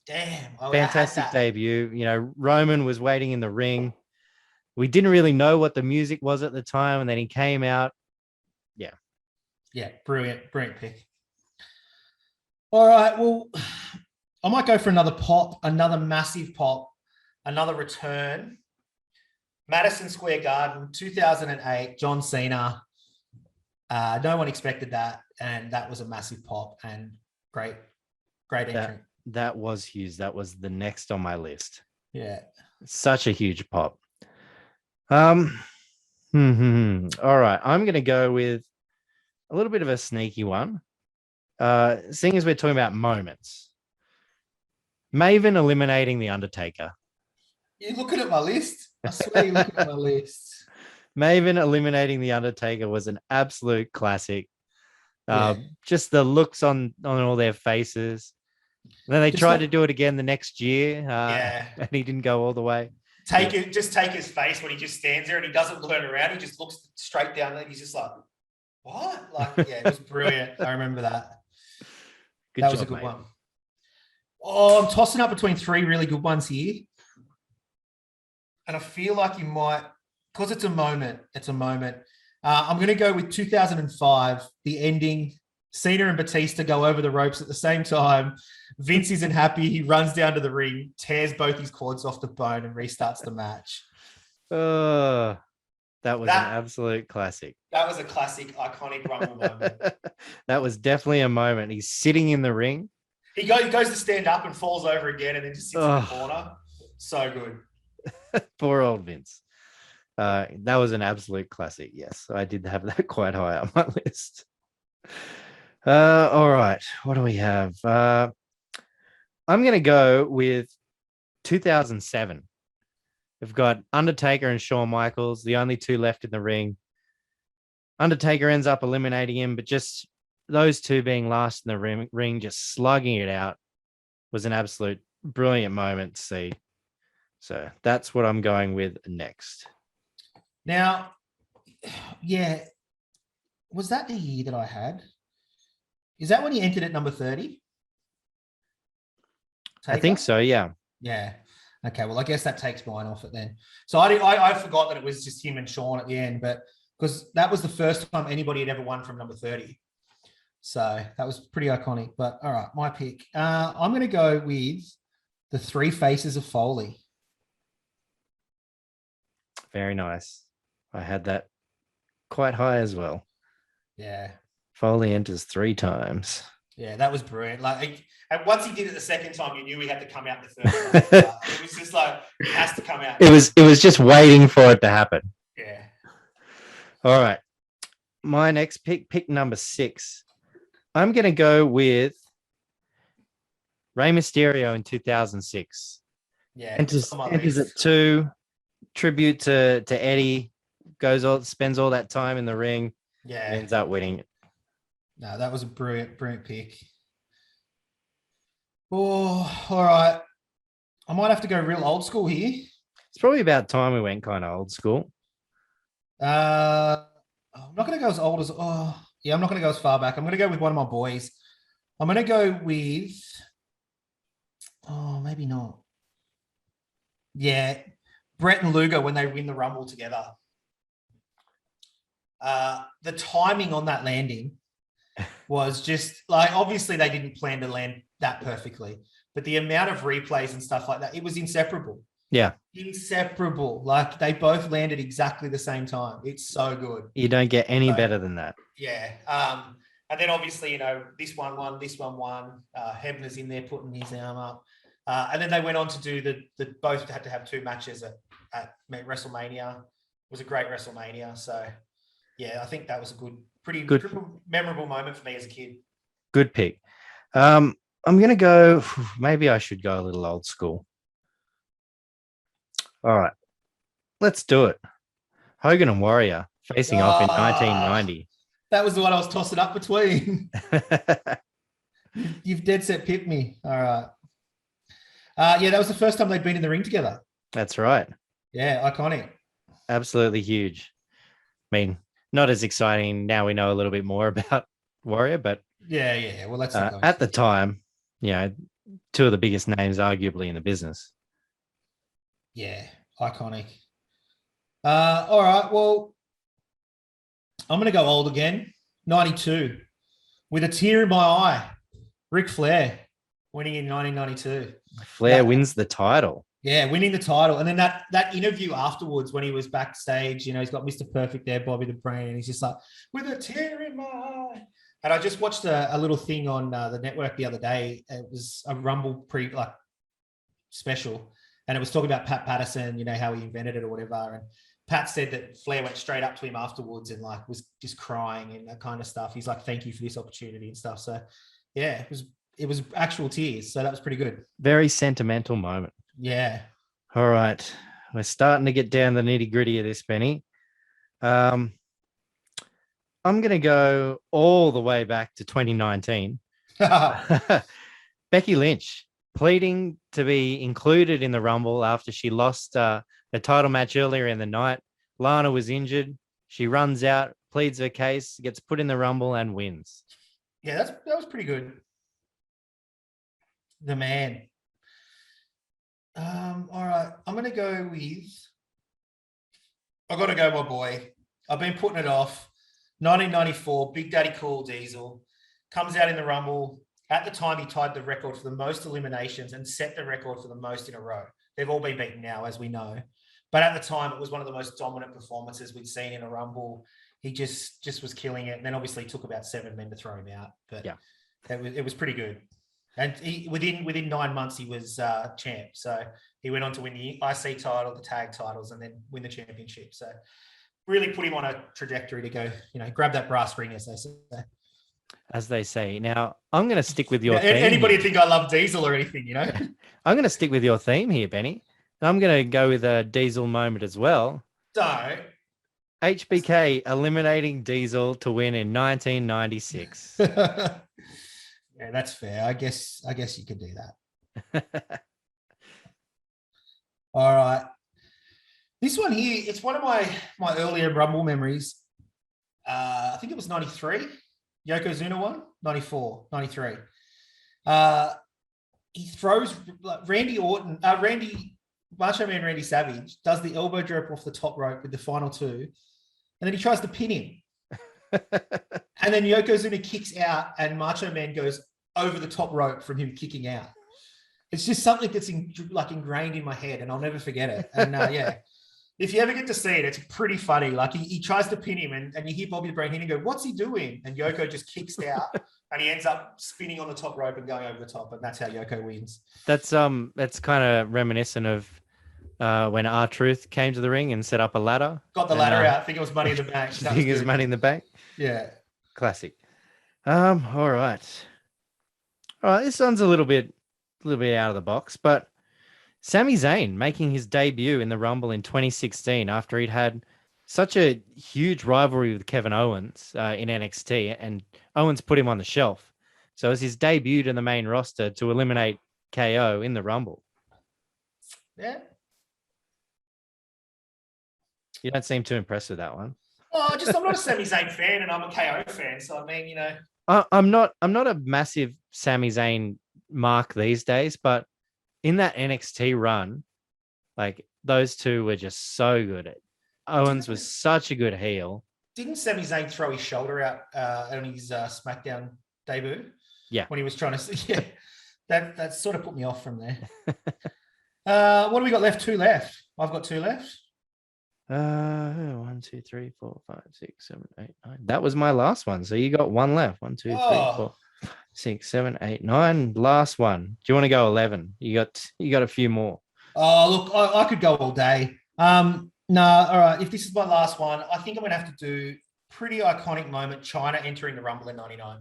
Speaker 2: Damn.
Speaker 1: Fantastic debut. You know, Roman was waiting in the ring. We didn't really know what the music was at the time, and then he came out. Yeah.
Speaker 2: Yeah, brilliant pick. All right, well, I might go for another pop, another massive pop, another return. Madison Square Garden, 2008, John Cena. No one expected that, and that was a massive pop and great entrant.
Speaker 1: That was huge. That was the next on my list.
Speaker 2: Yeah.
Speaker 1: Such a huge pop. All right, I'm going to go with a little bit of a sneaky one. Seeing as we're talking about moments. Maven eliminating The Undertaker.
Speaker 2: You're looking at my list? I swear you're looking at my list.
Speaker 1: Maven eliminating The Undertaker was an absolute classic. Just the looks on all their faces. And then they tried to do it again the next year. And he didn't go all the way.
Speaker 2: Just take his face when he just stands there and he doesn't turn around. He just looks straight down there. He's just like, what? Like, yeah, it was brilliant. I remember that. That was a good one. Oh, I'm tossing up between three really good ones here. And I feel like you might, because it's a moment. I'm going to go with 2005, the ending. Cena and Batista go over the ropes at the same time. Vince isn't happy. He runs down to the ring, tears both his quads off the bone and restarts the match.
Speaker 1: That was an absolute classic.
Speaker 2: That was a classic, iconic Rumble moment.
Speaker 1: That was definitely a moment. He's sitting in the ring.
Speaker 2: He goes to stand up and falls over again and then just sits in the corner. So good.
Speaker 1: Poor old Vince. That was an absolute classic. Yes, I did have that quite high on my list. All right. What do we have? I'm going to go with 2007. We've got Undertaker and Shawn Michaels, the only two left in the ring. Undertaker ends up eliminating him, but just those two being last in the ring, just slugging it out, was an absolute brilliant moment to see. So that's what I'm going with next.
Speaker 2: Now, yeah, was that the year that I had? Is that when he entered at number 30?
Speaker 1: I think so, yeah.
Speaker 2: Yeah. Okay, well, I guess that takes mine off it then. So I forgot that it was just him and Shawn at the end, but because that was the first time anybody had ever won from number 30. So that was pretty iconic. But all right, my pick. I'm going to go with the Three Faces of Foley.
Speaker 1: Very nice. I had that quite high as well.
Speaker 2: Yeah.
Speaker 1: Foley enters 3 times.
Speaker 2: Yeah, that was brilliant. Like, and once he did it the second time, you knew he had to come out the third time. It was just like, it has to come out.
Speaker 1: It was just waiting for it to happen.
Speaker 2: Yeah.
Speaker 1: All right. My next pick number 6. I'm going to go with Rey Mysterio in 2006.
Speaker 2: Yeah.
Speaker 1: Enters at 2. Tribute to Eddie. Spends all that time in the ring.
Speaker 2: Yeah.
Speaker 1: Ends up winning it.
Speaker 2: No, that was a brilliant pick. Oh, all right. I might have to go real old school here.
Speaker 1: It's probably about time we went kind of old school.
Speaker 2: I'm not going to go as old as. I'm not going to go as far back. I'm going to go with one of my boys. I'm going to go with. Oh, maybe not. Yeah, Brett and Luger when they win the Rumble together. The timing on that landing was just like, obviously they didn't plan to land that perfectly, but the amount of replays and stuff like that, it was inseparable.
Speaker 1: Yeah.
Speaker 2: Inseparable. Like they both landed exactly the same time. It's so good.
Speaker 1: You don't get any better than that.
Speaker 2: Yeah. And then obviously, this one won. Hebner's in there putting his arm up. And then they went on to do the both had to have 2 matches at WrestleMania. It was a great WrestleMania. So yeah, I think that was a pretty memorable moment for me as a kid.
Speaker 1: Good pick. I'm going to go, maybe I should go a little old school. All right, let's do it. Hogan and Warrior facing off in 1990.
Speaker 2: That was the one I was tossing up between. You've dead set picked me. All right. Yeah, that was the first time they'd been in the ring together.
Speaker 1: That's right.
Speaker 2: Yeah, iconic.
Speaker 1: Absolutely huge. I mean, not as exciting now we know a little bit more about Warrior, but
Speaker 2: yeah. Well, that's
Speaker 1: at the time, 2 of the biggest names arguably in the business.
Speaker 2: Yeah, iconic. All right, well, I'm going to go old again. 92. With a tear in my eye. Ric Flair winning in 1992.
Speaker 1: Flair wins the title.
Speaker 2: Yeah, winning the title. And then that interview afterwards when he was backstage, he's got Mr. Perfect there, Bobby the Brain, and he's just like, with a tear in my eye. And I just watched a little thing on the network the other day. It was a Rumble special. And it was talking about Pat Patterson, how he invented it or whatever. And Pat said that Flair went straight up to him afterwards and was just crying and that kind of stuff. He's like, thank you for this opportunity and stuff. So yeah, it was actual tears. So that was pretty good.
Speaker 1: Very sentimental moment.
Speaker 2: Yeah.
Speaker 1: All right. We're starting to get down the nitty gritty of this, Benny. I'm going to go all the way back to 2019. Becky Lynch pleading to be included in the Rumble after she lost the title match earlier in the night. Lana was injured. She runs out, pleads her case, gets put in the Rumble and wins.
Speaker 2: Yeah, that was pretty good. The man. All right. I'm going to go with... I've got to go, my boy. I've been putting it off. 1994, Big Daddy Cool Diesel comes out in the Rumble. At the time, he tied the record for the most eliminations and set the record for the most in a row. They've all been beaten now, as we know. But at the time, it was one of the most dominant performances we'd seen in a Rumble. He just was killing it. And then obviously it took about 7 men to throw him out. But yeah, it was pretty good. And within 9 months, he was champ. So he went on to win the IC title, the tag titles, and then win the championship. So really put him on a trajectory to go, grab that brass ring, as they say.
Speaker 1: As they say. Now, I'm going to stick with your theme.
Speaker 2: Anybody think I love Diesel or anything,
Speaker 1: I'm going to stick with your theme here, Benny. I'm going to go with a Diesel moment as well.
Speaker 2: Don't.
Speaker 1: HBK eliminating Diesel to win in 1996.
Speaker 2: Yeah, that's fair. I guess you could do that. All right. This one here, it's one of my earlier Rumble memories. I think it was 93. Yokozuna won, 94, 93. He throws Macho Man Randy Savage does the elbow drop off the top rope with the final 2, and then he tries to pin him. And then Yokozuna kicks out and Macho Man goes over the top rope from him kicking out. It's just something that's ingrained in my head and I'll never forget it. And yeah, if you ever get to see it, it's pretty funny. Like he tries to pin him and you hear Bobby the Brain Heenan go, what's he doing? And Yoko just kicks out and he ends up spinning on the top rope and going over the top. And that's how Yoko wins.
Speaker 1: That's kind of reminiscent of when R-Truth came to the ring and set up a ladder.
Speaker 2: Got the ladder out. I think it was Money in the Bank.
Speaker 1: I think it was Money in the Bank.
Speaker 2: Yeah.
Speaker 1: Classic. All right. This one's a little bit out of the box, but Sami Zayn making his debut in the Rumble in 2016 after he'd had such a huge rivalry with Kevin Owens in NXT, and Owens put him on the shelf. So it was his debut in the main roster to eliminate KO in the Rumble.
Speaker 2: Yeah.
Speaker 1: You don't seem too impressed with that one.
Speaker 2: Oh, I'm not a Sami Zayn fan and I'm a KO fan. So, I mean,
Speaker 1: I'm not a massive Sami Zayn mark these days, but in that NXT run, like those two were just so good. Owens was such a good heel.
Speaker 2: Didn't Sami Zayn throw his shoulder out on his SmackDown debut?
Speaker 1: Yeah.
Speaker 2: When he was trying to, yeah, that sort of put me off from there. What do we got left? 2 left. I've got 2 left.
Speaker 1: 1, 2, 3, 4, 5, 6, 7, 8, 9. That was my last one. So you got 1 left. 1, 2, 3, 4, 6, 7, 8, 9. Last one. Do you want to go 11? You got a few more.
Speaker 2: Oh, look, I could go all day. No, all right. If this is my last one, I think I'm gonna have to do pretty iconic moment. Chyna entering the Rumble in '99.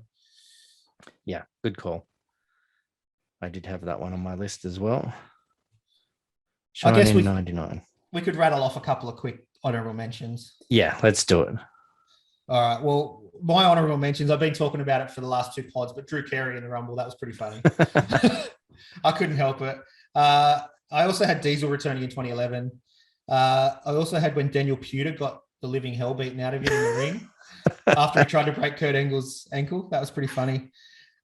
Speaker 1: Yeah, good call. I did have that one on my list as well. Chyna
Speaker 2: I guess
Speaker 1: in '99.
Speaker 2: We could rattle off a couple of quick honorable mentions.
Speaker 1: Yeah, let's do it.
Speaker 2: All right. Well, my honorable mentions, I've been talking about it for the last 2 pods, but Drew Carey in the Rumble, that was pretty funny. I couldn't help it. I also had Diesel returning in 2011. I also had when Daniel Puder got the living hell beaten out of him in the ring after he tried to break Kurt Angle's ankle. That was pretty funny.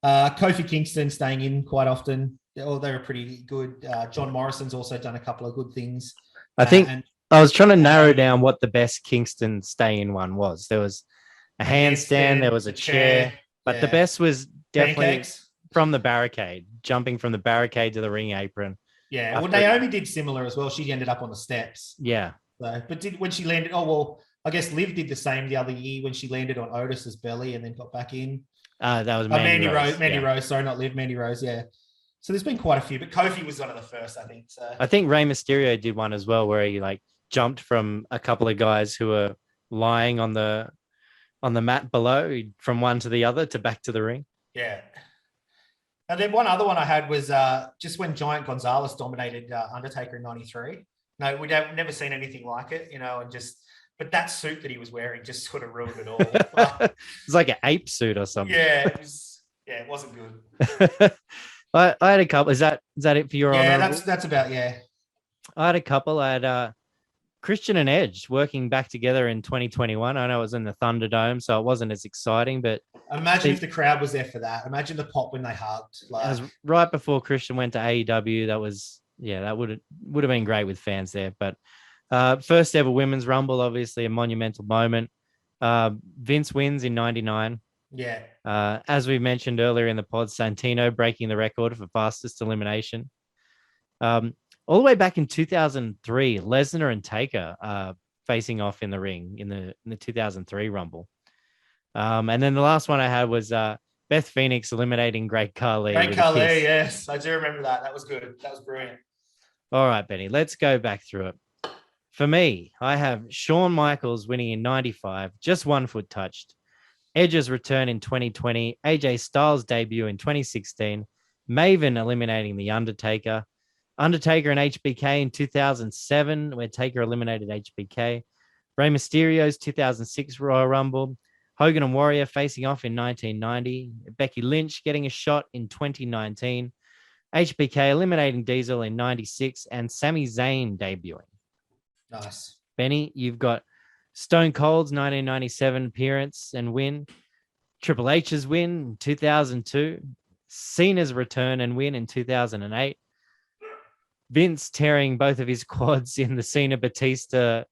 Speaker 2: Kofi Kingston staying in quite often. They were pretty good. John Morrison's also done a couple of good things.
Speaker 1: I think I was trying to narrow down what the best Kingston stay-in one was. There was a handstand, there was a chair, but the best was definitely
Speaker 2: Pancakes.
Speaker 1: From the barricade, jumping from the barricade to the ring apron.
Speaker 2: Yeah, well, Naomi did similar as well. She ended up on the steps.
Speaker 1: Yeah.
Speaker 2: So, but when she landed, I guess Liv did the same the other year when she landed on Otis's belly and then got back in.
Speaker 1: That was Mandy Rose.
Speaker 2: Mandy Rose. Sorry, not Liv. Mandy Rose. Yeah. So there's been quite a few, but Kofi was one of the first, I think. So
Speaker 1: I think Rey Mysterio did one as well, where he jumped from a couple of guys who were lying on the mat below, from one to the other to back to the ring.
Speaker 2: Yeah. And then one other one I had was just when Giant Gonzalez dominated Undertaker in '93. No, we'd never seen anything like it, but that suit that he was wearing just sort of ruined it all.
Speaker 1: It's like an ape suit or something.
Speaker 2: Yeah, it wasn't good.
Speaker 1: I had a couple. Is that it for your honor?
Speaker 2: Yeah, that's about, yeah.
Speaker 1: I had a couple. I had Christian and Edge working back together in 2021. I know it was in the Thunderdome, so it wasn't as exciting, but
Speaker 2: imagine if the crowd was there for that. Imagine the pop when they hugged.
Speaker 1: It was right before Christian went to AEW. That would have been great with fans there. But first ever Women's Rumble, obviously a monumental moment. Vince wins in '99.
Speaker 2: Yeah.
Speaker 1: As we mentioned earlier in the pod, Santino breaking the record for fastest elimination. All the way back in 2003, Lesnar and Taker facing off in the ring in the 2003 Rumble. And then the last one I had was Beth Phoenix eliminating Great Khali.
Speaker 2: Great Khali, yes. I do remember that. That was good. That was brilliant.
Speaker 1: All right, Benny, let's go back through it. For me, I have Shawn Michaels winning in 95, just 1 foot touched. Edge's return in 2020, AJ Styles' debut in 2016, Maven eliminating The Undertaker, Undertaker and HBK in 2007, where Taker eliminated HBK, Rey Mysterio's 2006 Royal Rumble, Hogan and Warrior facing off in 1990, Becky Lynch getting a shot in 2019, HBK eliminating Diesel in 96, and Sami Zayn debuting.
Speaker 2: Nice.
Speaker 1: Benny, you've got Stone Cold's 1997 appearance and win, Triple H's win in 2002, Cena's return and win in 2008, Vince tearing both of his quads in the Cena Batista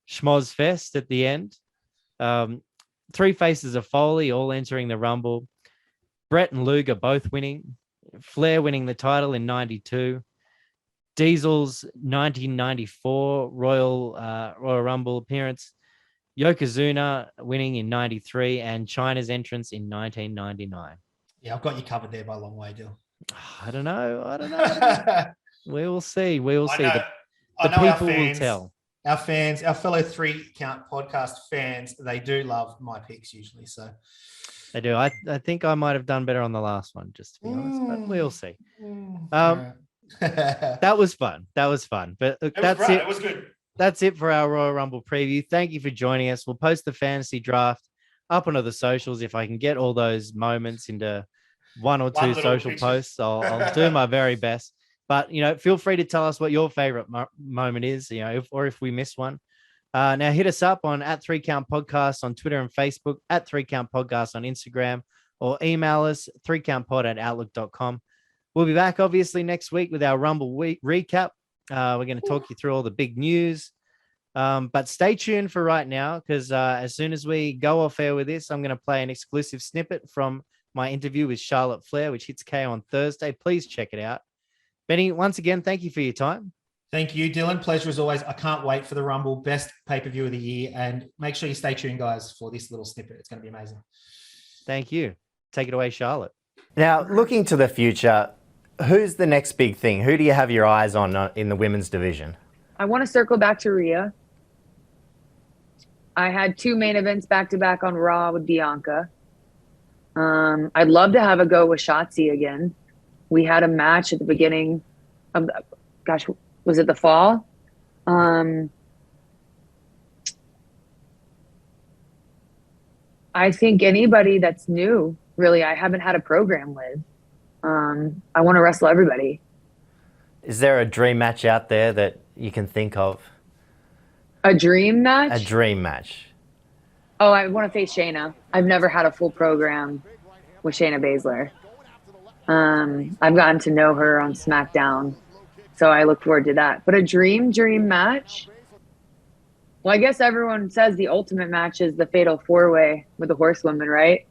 Speaker 1: Schmoz Fest at the end. three faces of Foley all entering the Rumble. Brett and Luger both winning. Flair winning the title in 92. Diesel's 1994 Royal Rumble appearance. Yokozuna winning in 93 and China's entrance in 1999.
Speaker 2: Yeah, I've got you covered there by a long way, Dill.
Speaker 1: I don't know. We will see. The people will tell.
Speaker 2: Our fans, our fellow 3 Count podcast fans, they do love my picks usually. So
Speaker 1: they do. I think I might have done better on the last one, just to be honest, but we'll see. That was fun. But that's it.
Speaker 2: It was good.
Speaker 1: That's it for our Royal Rumble preview. Thank you for joining us. We'll post the fantasy draft up onto the socials. If I can get all those moments into one or two social posts, I'll do my very best. But, feel free to tell us what your favorite moment is, or if we miss one. Now hit us up on @3Count Podcast on Twitter and Facebook, @3Count Podcast on Instagram, or email us 3countpod@outlook.com. We'll be back obviously next week with our Rumble week recap. We're going to talk you through all the big news. But stay tuned for right now, because as soon as we go off air with this, I'm going to play an exclusive snippet from my interview with Charlotte Flair, which hits KO on Thursday. Please check it out. Benny, once again, thank you for your time.
Speaker 2: Thank you, Dylan. Pleasure as always. I can't wait for the Rumble, best pay-per-view of the year. And make sure you stay tuned, guys, for this little snippet. It's going to be amazing.
Speaker 1: Thank you. Take it away, Charlotte.
Speaker 3: Now, looking to the future, who's the next big thing? Who do you have your eyes on in the women's division?
Speaker 4: I want to circle back to Rhea. I had 2 main events back-to-back on Raw with Bianca. I'd love to have a go with Shotzi again. We had a match at the beginning of was it the fall? I think anybody that's new, really, I haven't had a program with. I want to wrestle everybody.
Speaker 3: Is there a dream match out there that you can think of?
Speaker 4: A dream match?
Speaker 3: A dream match.
Speaker 4: Oh, I want to face Shayna. I've never had a full program with Shayna Baszler. I've gotten to know her on SmackDown, so I look forward to that. But a dream match? Well, I guess everyone says the ultimate match is the Fatal 4-Way with the Horsewomen, right?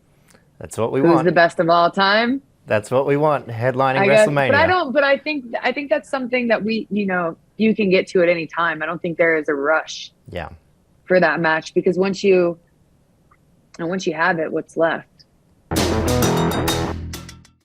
Speaker 3: That's what we want.
Speaker 4: Who's the best of all time?
Speaker 3: That's what we want. Headlining WrestleMania.
Speaker 4: But I think that's something that you can get to at any time. I don't think there is a rush.
Speaker 3: Yeah.
Speaker 4: For that match, because once you have it, what's left?